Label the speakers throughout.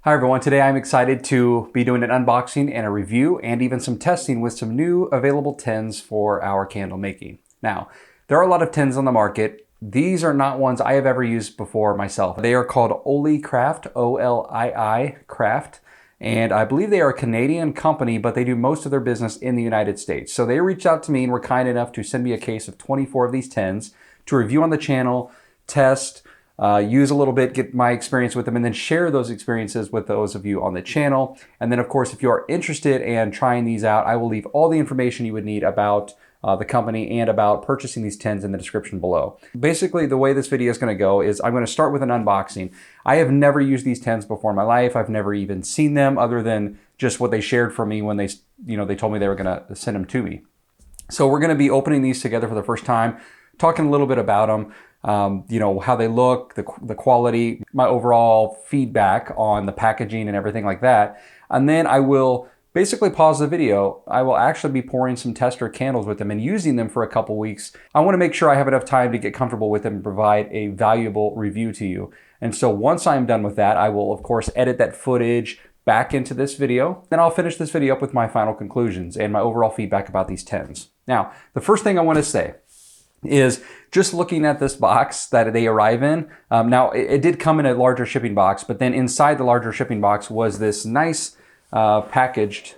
Speaker 1: Hi everyone, today I'm excited to be doing an unboxing and a review and even some testing with some new available tins for our candle making. Now, there are a lot of tins on the market. These are not ones I have ever used before myself. They are called Olii Craft, O-L-I-I Craft, and I believe they are a Canadian company, but they do most of their business in the United States. So they reached out to me and were kind enough to send me a case of 24 of these tins to review on the channel, test, use a little bit, get my experience with them, and then share those experiences with those of you on the channel. And then of course, if you are interested in trying these out, I will leave all the information you would need about the company and about purchasing these tins in the description below. Basically, the way this video is going to go is I'm going to start with an unboxing. I have never used these tins before in my life. I've never even seen them other than just what they shared for me when they told me they were going to send them to me. So we're going to be opening these together for the first time, talking a little bit about them. How they look, the quality, my overall feedback on the packaging and everything like that. And then I will basically pause the video. I will actually be pouring some tester candles with them and using them for a couple weeks. I want to make sure I have enough time to get comfortable with them and provide a valuable review to you. And so once I'm done with that, I will of course edit that footage back into this video. Then I'll finish this video up with my final conclusions and my overall feedback about these tins. Now, the first thing I want to say is just looking at this box that they arrive in. Now, it did come in a larger shipping box, but then inside the larger shipping box was this nice packaged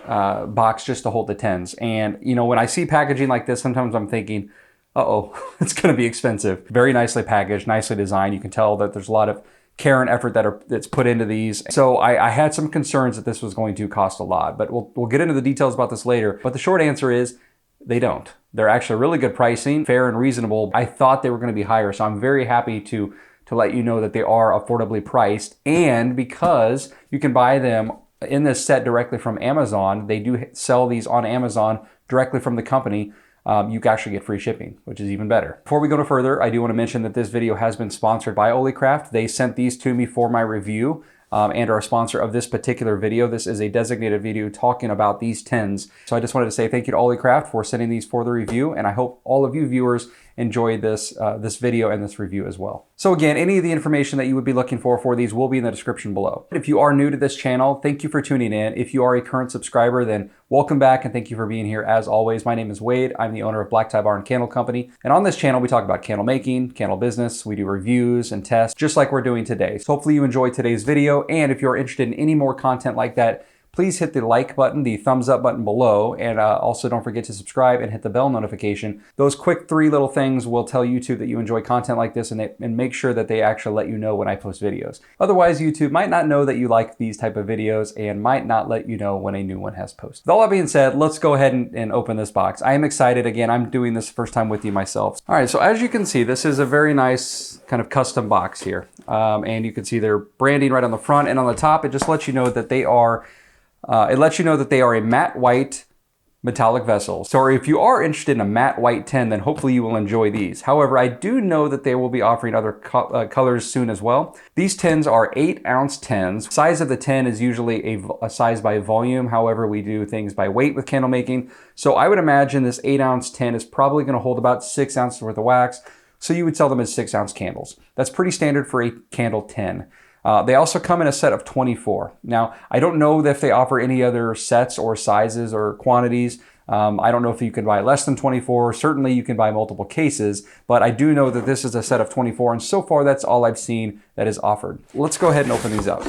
Speaker 1: box just to hold the tins. And, when I see packaging like this, sometimes I'm thinking, uh-oh, it's going to be expensive. Very nicely packaged, nicely designed. You can tell that there's a lot of care and effort that's put into these. So I had some concerns that this was going to cost a lot, but we'll get into the details about this later. But the short answer is they don't. They're actually really good pricing, fair and reasonable. I thought they were going to be higher, so I'm very happy to let you know that they are affordably priced. And because you can buy them in this set directly from Amazon, they do sell these on Amazon directly from the company. You can actually get free shipping, which is even better. Before we go no further, I do want to mention that this video has been sponsored by Olii Craft. They sent these to me for my review. And are a sponsor of this particular video. This is a designated video talking about these tins. So I just wanted to say thank you to Olii Craft for sending these for the review, and I hope all of you viewers enjoy this video and this review as well. So again, any of the information that you would be looking for these will be in the description below. If you are new to this channel, thank you for tuning in. If you are a current subscriber, then welcome back and thank you for being here as always. My name is Wade. I'm the owner of Black Tie Bar & Candle Company. And on this channel, we talk about candle making, candle business. We do reviews and tests just like we're doing today. So hopefully you enjoyed today's video. And if you're interested in any more content like that, please hit the like button, the thumbs up button below, and also don't forget to subscribe and hit the bell notification. Those quick 3 little things will tell YouTube that you enjoy content like this and make sure that they actually let you know when I post videos. Otherwise, YouTube might not know that you like these type of videos and might not let you know when a new one has posted. With all that being said, let's go ahead and open this box. I am excited. Again, I'm doing this first time with you myself. All right, so as you can see, this is a very nice kind of custom box here. And you can see their branding right on the front and on the top. It just lets you know that they are a matte white metallic vessel. So if you are interested in a matte white tin, then hopefully you will enjoy these. However, I do know that they will be offering other colors soon as well. These tins are 8-ounce tins. Size of the tin is usually a size by volume. However, we do things by weight with candle making. So I would imagine this 8-ounce tin is probably going to hold about 6 ounces worth of wax. So you would sell them as 6-ounce candles. That's pretty standard for a candle tin. They also come in a set of 24. Now, I don't know if they offer any other sets or sizes or quantities. I don't know if you can buy less than 24. Certainly you can buy multiple cases, but I do know that this is a set of 24, and so far that's all I've seen that is offered. Let's go ahead and open these up.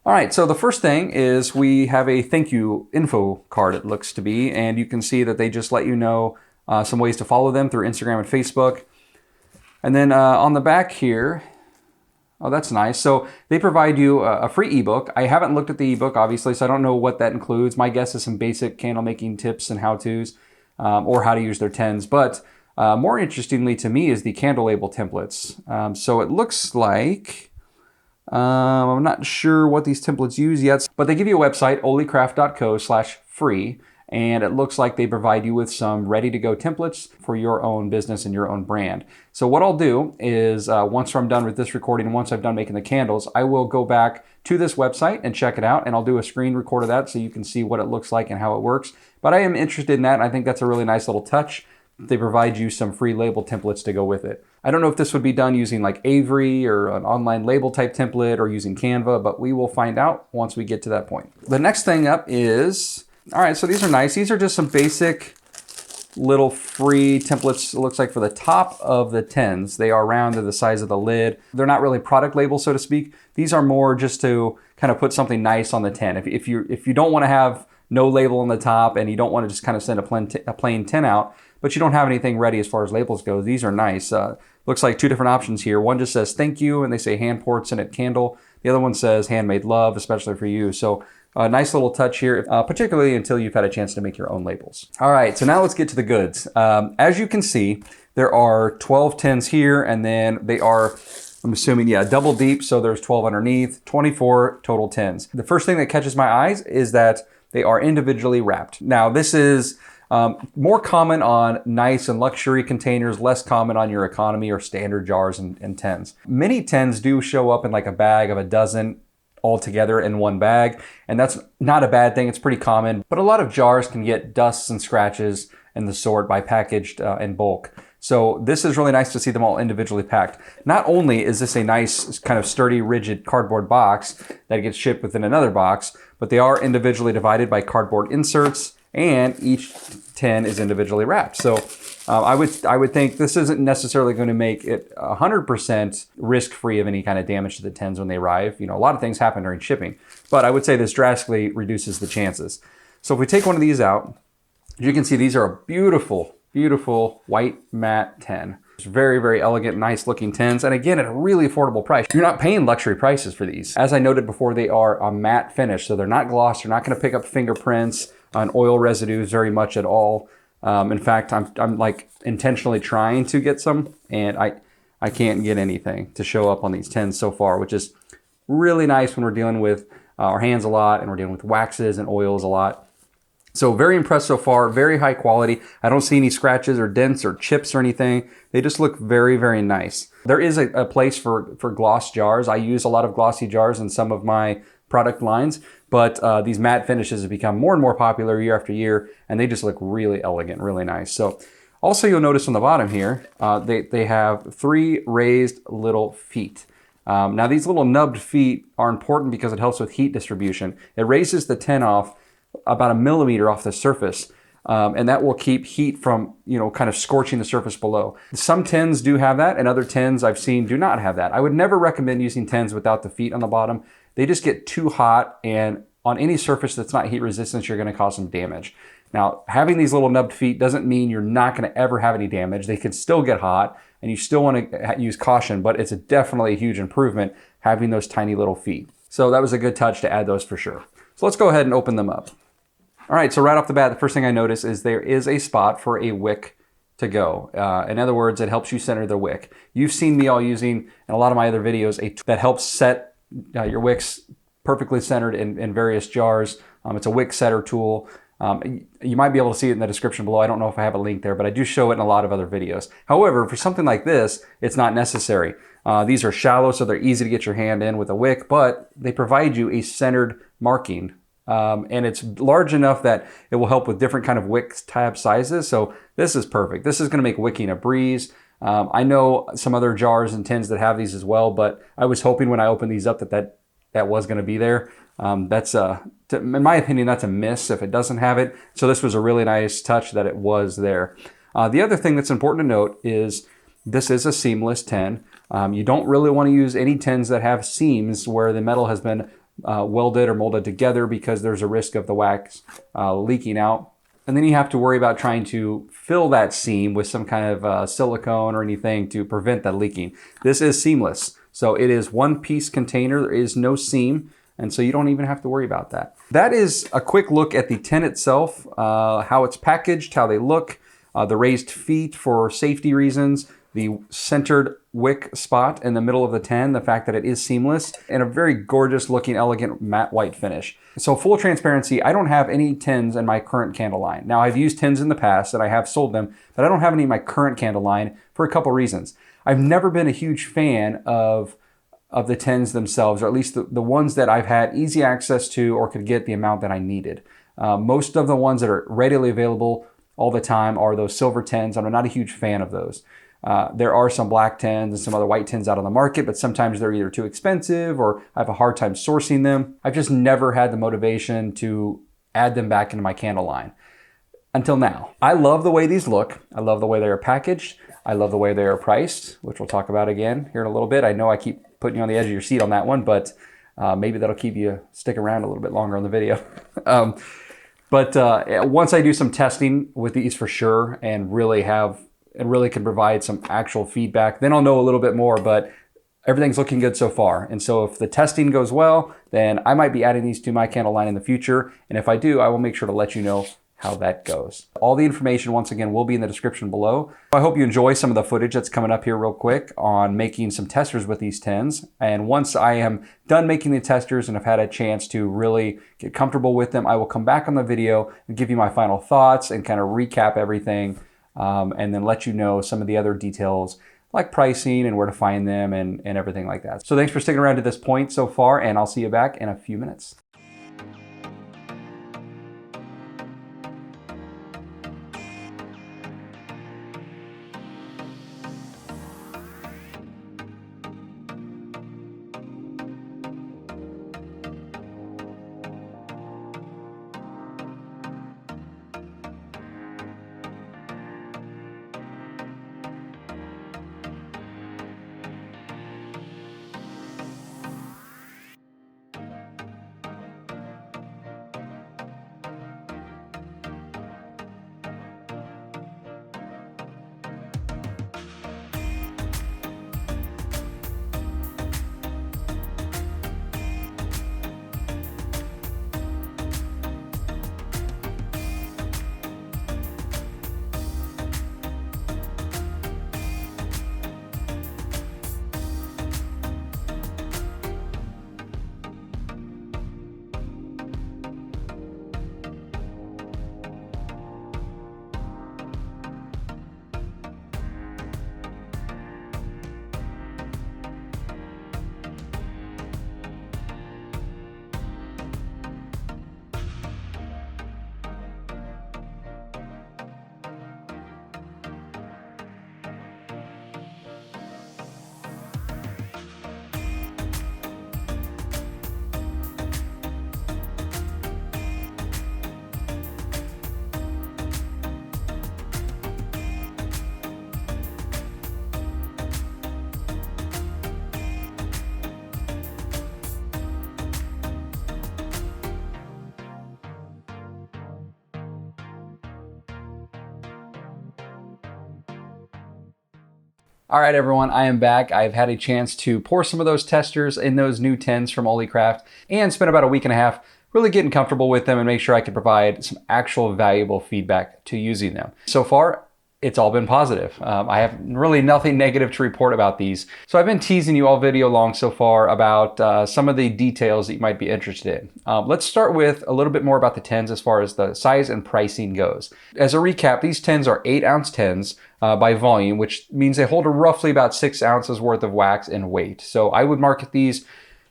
Speaker 1: All right, so the first thing is we have a thank you info card, it looks to be, and you can see that they just let you know some ways to follow them through Instagram and Facebook. And then on the back here, oh, that's nice. So they provide you a free ebook. I haven't looked at the ebook, obviously, so I don't know what that includes. My guess is some basic candle making tips and how-tos, or how to use their tins. But more interestingly to me is the candle label templates. So it looks like, I'm not sure what these templates use yet, but they give you a website, oliicraft.co/free. And it looks like they provide you with some ready-to-go templates for your own business and your own brand. So what I'll do is once I'm done with this recording and once I've done making the candles, I will go back to this website and check it out, and I'll do a screen record of that so you can see what it looks like and how it works. But I am interested in that, and I think that's a really nice little touch. they provide you some free label templates to go with it. I don't know if this would be done using like Avery or an online label type template or using Canva, but we will find out once we get to that point. The next thing up is, all right, so these are nice. These are just some basic little free templates, it looks like, for the top of the tins. They are round to the size of the lid. They're not really product labels, so to speak. These are more just to kind of put something nice on the tin. If you don't want to have no label on the top and you don't want to just kind of send a plain tin out, but you don't have anything ready as far as labels go, these are nice. Looks like two different options here. One just says thank you, and they say hand poured scented candle. The other one says handmade love, especially for you. So a nice little touch here, particularly until you've had a chance to make your own labels. All right, so now let's get to the goods. As you can see, there are 12 tins here, and then they are, I'm assuming, yeah, double deep, so there's 12 underneath, 24 total tins. The first thing that catches my eyes is that they are individually wrapped. Now, this is more common on nice and luxury containers, less common on your economy or standard jars and tins. Many tins do show up in like a bag of a dozen all together in one bag, and that's not a bad thing. It's pretty common, but a lot of jars can get dusts and scratches and the sort by packaged in bulk. So this is really nice to see them all individually packed. Not only is this a nice kind of sturdy, rigid cardboard box that gets shipped within another box, but they are individually divided by cardboard inserts, and each tin is individually wrapped. So I would think this isn't necessarily going to make it 100% risk-free of any kind of damage to the tins when they arrive. You know, a lot of things happen during shipping, but I would say this drastically reduces the chances. So if we take one of these out, you can see these are a beautiful, beautiful white matte tin. It's very, very elegant, nice looking tins. And again, at a really affordable price. You're not paying luxury prices for these. As I noted before, they are a matte finish, so they're not gloss. They're not going to pick up fingerprints on oil residues very much at all. In fact, I'm like intentionally trying to get some, and I can't get anything to show up on these tins so far, which is really nice when we're dealing with our hands a lot and we're dealing with waxes and oils a lot. So very impressed so far, very high quality. I don't see any scratches or dents or chips or anything. They just look very, very nice. There is a place for gloss jars. I use a lot of glossy jars in some of my product lines, but these matte finishes have become more and more popular year after year, and they just look really elegant, really nice. So also you'll notice on the bottom here, they have 3 raised little feet. Now these little nubbed feet are important because it helps with heat distribution. It raises the tin off about 1 millimeter off the surface, and that will keep heat from, kind of scorching the surface below. Some tins do have that, and other tins I've seen do not have that. I would never recommend using tins without the feet on the bottom. They just get too hot, and on any surface that's not heat resistant, you're going to cause some damage. Now, having these little nubbed feet doesn't mean you're not going to ever have any damage. They can still get hot, and you still want to use caution, but it's definitely a huge improvement having those tiny little feet. So that was a good touch to add those for sure. So let's go ahead and open them up. All right, so right off the bat, the first thing I notice is there is a spot for a wick to go. In other words, it helps you center the wick. You've seen me all using, in a lot of my other videos, that helps set your wicks perfectly centered in various jars. It's a wick setter tool. You might be able to see it in the description below. I don't know if I have a link there, but I do show it in a lot of other videos. However, for something like this, it's not necessary. These are shallow, so they're easy to get your hand in with a wick, but they provide you a centered marking. And it's large enough that it will help with different kind of wick tab sizes. So this is perfect. This is going to make wicking a breeze. I know some other jars and tins that have these as well, but I was hoping when I opened these up that was going to be there. In my opinion, that's a miss if it doesn't have it. So this was a really nice touch that it was there. The other thing that's important to note is this is a seamless tin. You don't really want to use any tins that have seams where the metal has been welded or molded together, because there's a risk of the wax leaking out. And then you have to worry about trying to fill that seam with some kind of silicone or anything to prevent that leaking. This is seamless. So it is one piece container. There is no seam. And so you don't even have to worry about that. That is a quick look at the tin itself, how it's packaged, how they look, the raised feet for safety reasons, the centered wick spot in the middle of the tin, the fact that it is seamless, and a very gorgeous looking, elegant matte white finish. So full transparency, I don't have any tins in my current candle line. Now I've used tins in the past and I have sold them, but I don't have any in my current candle line for a couple reasons. I've never been a huge fan of the tins themselves, or at least the ones that I've had easy access to or could get the amount that I needed. Most of the ones that are readily available all the time are those silver tins. I'm not a huge fan of those. There are some black tins and some other white tins out on the market, but sometimes they're either too expensive or I have a hard time sourcing them. I've just never had the motivation to add them back into my candle line until now. I love the way these look. I love the way they are packaged. I love the way they are priced, which we'll talk about again here in a little bit. I know I keep putting you on the edge of your seat on that one, but maybe that'll keep you stick around a little bit longer on the video. But once I do some testing with these for sure and really can provide some actual feedback, then I'll know a little bit more, but everything's looking good so far. And so if the testing goes well, then I might be adding these to my candle line in the future. And if I do, I will make sure to let you know how that goes. All the information, once again, will be in the description below. I hope you enjoy some of the footage that's coming up here real quick on making some testers with these tins. And once I am done making the testers and have had a chance to really get comfortable with them, I will come back on the video and give you my final thoughts and kind of recap everything, and then let you know some of the other details like pricing and where to find them and everything like that. So thanks for sticking around to this point so far, and I'll see you back in a few minutes. All right, everyone, I am back. I've had a chance to pour some of those testers in those new tins from Olii and spent about a week and a half really getting comfortable with them and make sure I could provide some actual valuable feedback to using them. So far, it's all been positive. I have really nothing negative to report about these. So I've been teasing you all video long so far about some of the details that you might be interested in. Let's start with a little bit more about the tins as far as the size and pricing goes. As a recap, these tins are 8-ounce tins by volume, which means they hold roughly about 6 ounces worth of wax in weight. So I would market these,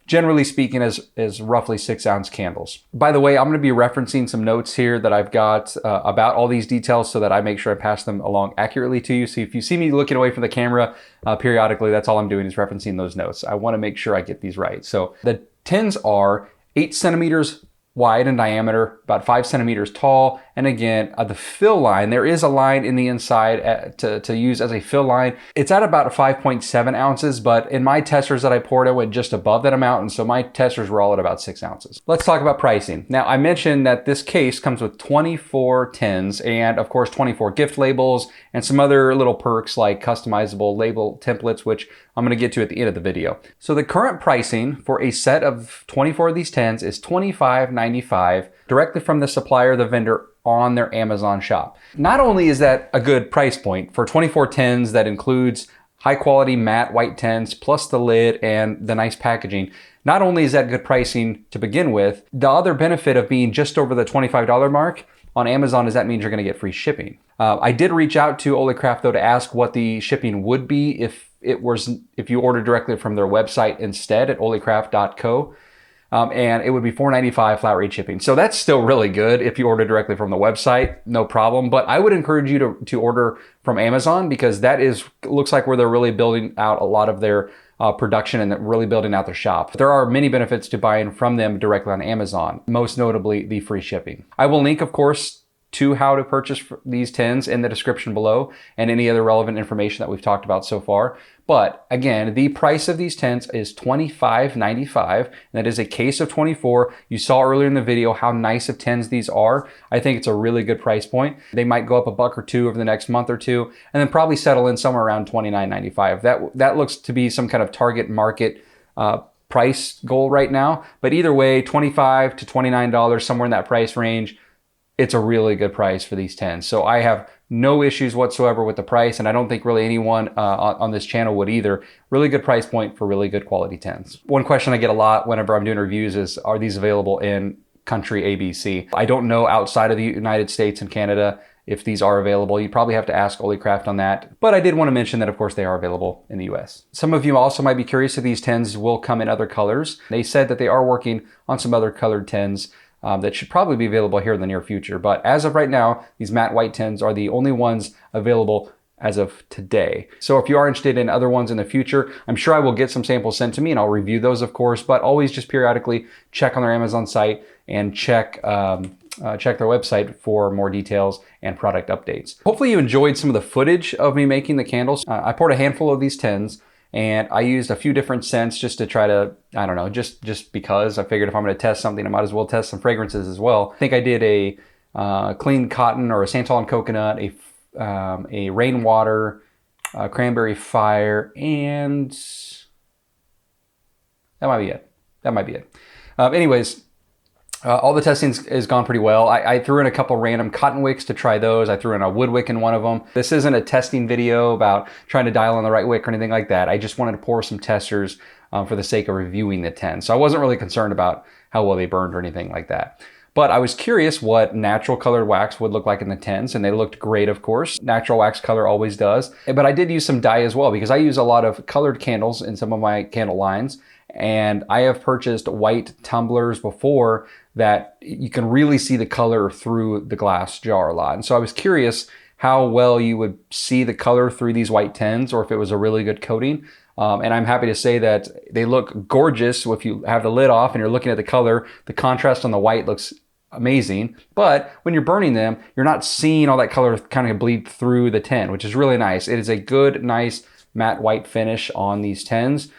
Speaker 1: generally speaking, as roughly 6-ounce candles. By the way, I'm going to be referencing some notes here that I've got about all these details so that I make sure I pass them along accurately to you. So if you see me looking away from the camera periodically, that's all I'm doing is referencing those notes. I want to make sure I get these right. So the tins are 8 centimeters wide in diameter, about 5 centimeters tall. And again, the fill line, there is a line in the inside to use as a fill line. It's at about 5.7 ounces, but in my testers that I poured, I went just above that amount. And so my testers were all at about 6 ounces. Let's talk about pricing. Now, I mentioned that this case comes with 24 tins and of course, 24 gift labels and some other little perks like customizable label templates, which I'm going to get to at the end of the video. So the current pricing for a set of 24 of these tins is $25.95 directly from the supplier, the vendor, on their Amazon shop. Not only is that a good price point for 24 tins that includes high quality matte white tins plus the lid and the nice packaging, not only is that good pricing to begin with, the other benefit of being just over the $25 mark on Amazon is that means you're going to get free shipping. I did reach out to Olii though to ask what the shipping would be if you ordered directly from their website instead at oliicraft.co. and it would be $4.95 flat rate shipping. So that's still really good if you order directly from the website, no problem. But I would encourage you to order from Amazon, because that looks like where they're really building out a lot of their production and really building out their shop. There are many benefits to buying from them directly on Amazon, most notably the free shipping. I will link, of course, to how to purchase these tins in the description below, and any other relevant information that we've talked about so far. But again, the price of these tins is $25.95, and that is a case of 24. You saw earlier in the video how nice of tins these are. I think it's a really good price point. They might go up a buck or two over the next month or two, and then probably settle in somewhere around $29.95. That looks to be some kind of target market price goal right now. But either way, $25 to $29, somewhere in that price range, it's a really good price for these tins. So I have no issues whatsoever with the price, and I don't think really anyone on this channel would either. Really good price point for really good quality tins. One question I get a lot whenever I'm doing reviews is, are these available in country ABC? I don't know outside of the United States and Canada if these are available. You probably have to ask Olii on that. But I did want to mention that, of course, they are available in the US. Some of you also might be curious if these tins will come in other colors. They said that they are working on some other colored tins that should probably be available here in the near future. But as of right now, these matte white tins are the only ones available as of today. So if you are interested in other ones in the future, I'm sure I will get some samples sent to me and I'll review those, of course, but always just periodically check on their Amazon site and check their website for more details and product updates. Hopefully you enjoyed some of the footage of me making the candles. I poured a handful of these tins, and I used a few different scents just to try to, I don't know, just because I figured if I'm going to test something, I might as well test some fragrances as well. I think I did a clean cotton, or a santal and coconut, a rainwater, cranberry fire, and that might be it. That might be it. Anyways, all the testing has gone pretty well. I threw in a couple random cotton wicks to try those. I threw in a wood wick in one of them. This isn't a testing video about trying to dial on the right wick or anything like that. I just wanted to pour some testers for the sake of reviewing the 10. So I wasn't really concerned about how well they burned or anything like that. But I was curious what natural colored wax would look like in the 10s, and they looked great, of course. Natural wax color always does. But I did use some dye as well, because I use a lot of colored candles in some of my candle lines. And I have purchased white tumblers before that you can really see the color through the glass jar a lot. And so I was curious how well you would see the color through these white tins, or if it was a really good coating. And I'm happy to say that they look gorgeous. So if you have the lid off and you're looking at the color, the contrast on the white looks amazing. But when you're burning them, you're not seeing all that color kind of bleed through the tin, which is really nice. It is a good, nice matte white finish on these tins.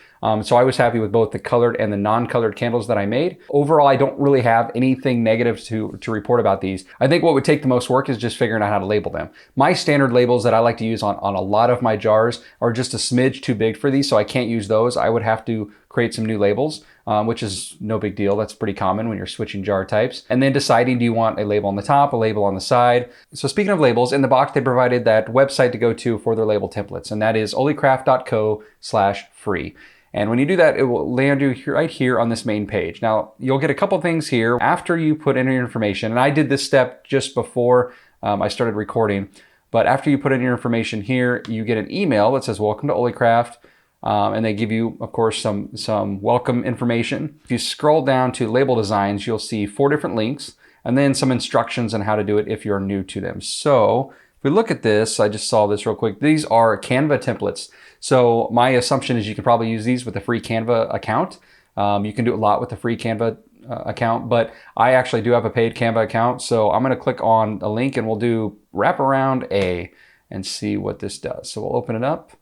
Speaker 1: So I was happy with both the colored and the non-colored candles that I made. Overall, I don't really have anything negative to report about these. I think what would take the most work is just figuring out how to label them. My standard labels that I like to use on a lot of my jars are just a smidge too big for these, so I can't use those. I would have to create some new labels, which is no big deal. That's pretty common when you're switching jar types. And then deciding, do you want a label on the top, a label on the side? So speaking of labels, in the box they provided that website to go to for their label templates, and that is oliecraft.co/free. And when you do that, it will land you right here on this main page. Now, you'll get a couple things here after you put in your information. And I did this step just before I started recording. But after you put in your information here, you get an email that says, welcome to Olii. And they give you, of course, some welcome information. If you scroll down to label designs, you'll see 4 different links and then some instructions on how to do it if you're new to them. So if we look at this, I just saw this real quick. These are Canva templates. So my assumption is you can probably use these with a free Canva account. You can do a lot with the free Canva account, but I actually do have a paid Canva account. So I'm going to click on a link and we'll do wraparound A and see what this does. So we'll open it up.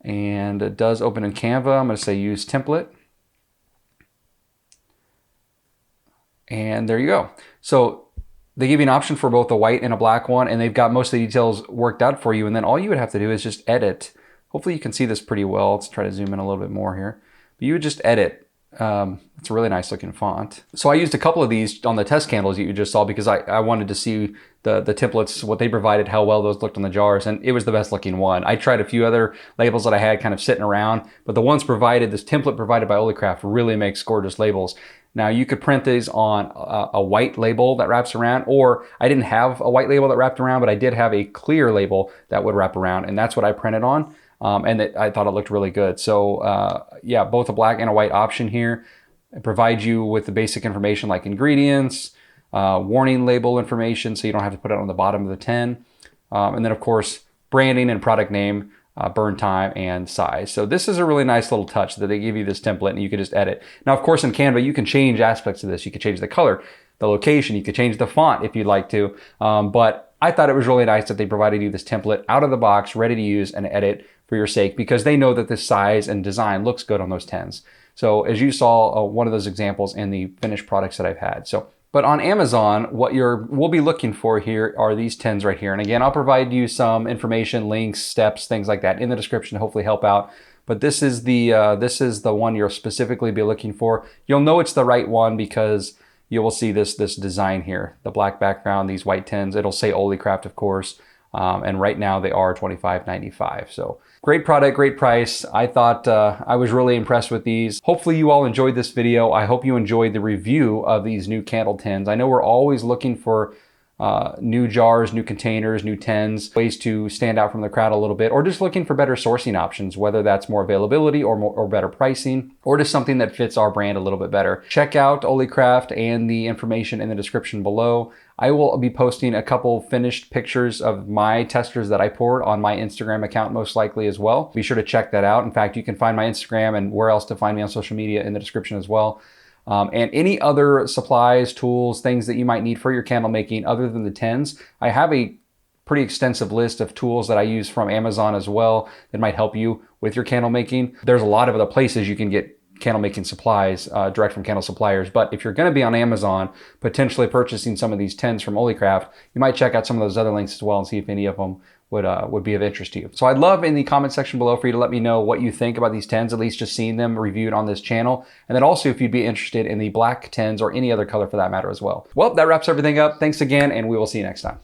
Speaker 1: And it does open in Canva. I'm going to say use template. And there you go. So they give you an option for both a white and a black one, and they've got most of the details worked out for you. And then all you would have to do is just edit. Hopefully you can see this pretty well. Let's try to zoom in a little bit more here. But you would just edit. It's a really nice looking font. So I used a couple of these on the test candles that you just saw because I wanted to see the templates, what they provided, how well those looked on the jars, and it was the best looking one. I tried a few other labels that I had kind of sitting around, but the ones provided, this template provided by Olii really makes gorgeous labels. Now you could print these on a white label that wraps around, or I didn't have a white label that wrapped around, but I did have a clear label that would wrap around, and that's what I printed on. I thought it looked really good. So yeah, both a black and a white option here. It provides you with the basic information like ingredients, warning label information, so you don't have to put it on the bottom of the tin. And then of course, branding and product name, burn time, and size. So this is a really nice little touch that they give you this template and you can just edit. Now, of course, in Canva, you can change aspects of this. You can change the color, the location, you could change the font if you'd like to. But I thought it was really nice that they provided you this template out of the box, ready to use and edit for your sake, because they know that this size and design looks good on those tins. So as you saw, one of those examples in the finished products that I've had. But on Amazon, what we'll be looking for here are these tins right here. And again, I'll provide you some information, links, steps, things like that in the description to hopefully help out. But this is the one you'll specifically be looking for. You'll know it's the right one because you will see this design here, the black background, these white tins. It'll say Olii Craft, of course. And right now they are $25.95. So great product, great price. I thought I was really impressed with these. Hopefully you all enjoyed this video. I hope you enjoyed the review of these new candle tins. I know we're always looking for new jars, new containers, new tins, ways to stand out from the crowd a little bit, or just looking for better sourcing options, whether that's more availability or better pricing, or just something that fits our brand a little bit better. Check out Olii Craft and the information in the description below. I will be posting a couple finished pictures of my testers that I poured on my Instagram account most likely as well. Be sure to check that out. In fact, you can find my Instagram and where else to find me on social media in the description as well. And any other supplies, tools, things that you might need for your candle making other than the tins, I have a pretty extensive list of tools that I use from Amazon as well that might help you with your candle making. There's a lot of other places you can get candle making supplies direct from candle suppliers. But if you're going to be on Amazon, potentially purchasing some of these tins from Olii Craft, you might check out some of those other links as well and see if any of them would be of interest to you. So I'd love in the comment section below for you to let me know what you think about these tins, at least just seeing them reviewed on this channel. And then also if you'd be interested in the black tins or any other color for that matter as well. Well, that wraps everything up. Thanks again, and we will see you next time.